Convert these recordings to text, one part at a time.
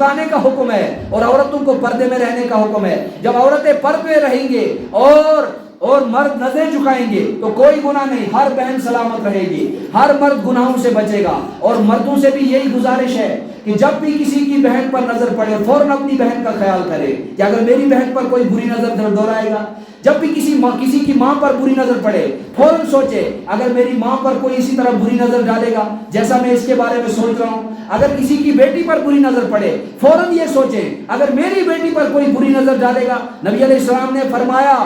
جھکانے کا حکم ہے اور عورتوں کو پردے میں رہنے کا حکم ہے. جب عورتیں پردے میں رہیں گے اور مرد نظریں جھکائیں گے تو کوئی گناہ نہیں، ہر بہن سلامت رہے گی، ہر مرد گناہوں سے بچے گا. اور مردوں سے بھی یہی گزارش ہے کہ جب بھی کسی کی بہن پر نظر پڑے فوراً اپنی بہن کا خیال کرے کہ اگر میری بہن پر کوئی بری نظر دہرائے گا. جب بھی کسی کی ماں پر بری نظر پڑے فوراً سوچے اگر میری ماں پر کوئی اسی طرح بری نظر ڈالے گا جیسا میں اس کے بارے میں سوچ رہا ہوں. اگر کسی کی بیٹی پر بری نظر پڑے فوراً یہ سوچے اگر میری بیٹی پر کوئی بری نظر ڈالے گا. نبی علیہ السلام نے فرمایا،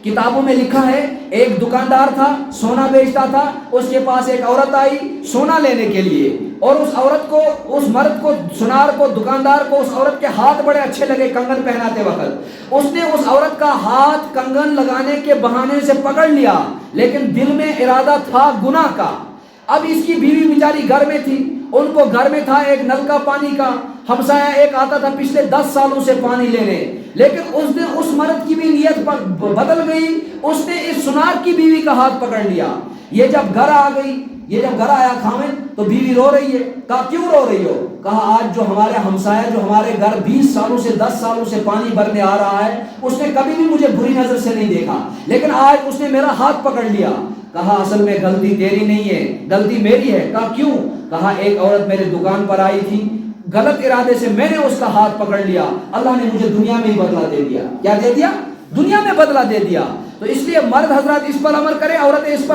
کتابوں میں لکھا ہے، ایک دکاندار تھا، سونا بیچتا تھا. اس کے پاس ایک عورت آئی سونا لینے کے لیے، اور اس عورت کو، اس مرد کو، سنار کو، دکاندار کو اس عورت کے ہاتھ بڑے اچھے لگے کنگن پہناتے وقت. اس نے اس عورت کا ہاتھ کنگن لگانے کے بہانے سے پکڑ لیا، لیکن دل میں ارادہ تھا گناہ کا. اب اس کی بیوی بیچاری گھر میں تھی، ان کو گھر میں تھا ایک نل کا پانی کا، ہمسایہ ایک آتا تھا پچھلے 10 سالوں سے پانی لینے. لیکن اس دن اس مرد کی بھی نیت بدل گئی، اس نے اس سنار کی بیوی کا ہاتھ پکڑ لیا. یہ جب گھر آ گئی، یہ جب گھر آیا خامد تو بیوی رو رہی ہے. کہا کیوں رو رہی ہو؟ کہا آج جو ہمارے ہمسایہ جو ہمارے گھر 20 سالوں سے 10 سالوں سے پانی بھرنے آ رہا ہے اس نے کبھی بھی مجھے بری نظر سے نہیں دیکھا، لیکن آج اس نے میرا ہاتھ پکڑ لیا. کہا اصل میں غلطی تیری نہیں ہے، غلطی میری ہے. کہا کیوں؟ کہا ایک عورت میرے دکان پر آئی تھی، غلط ارادے سے میں نے اس کا ہاتھ پکڑ لیا، اللہ نے مجھے دنیا میں ہی بدلہ دے دیا. کیا دے دیا؟ دنیا میں بدلہ دے دیا. تو اس لیے مرد حضرات اس پر عمل کریں، عورتیں اس پر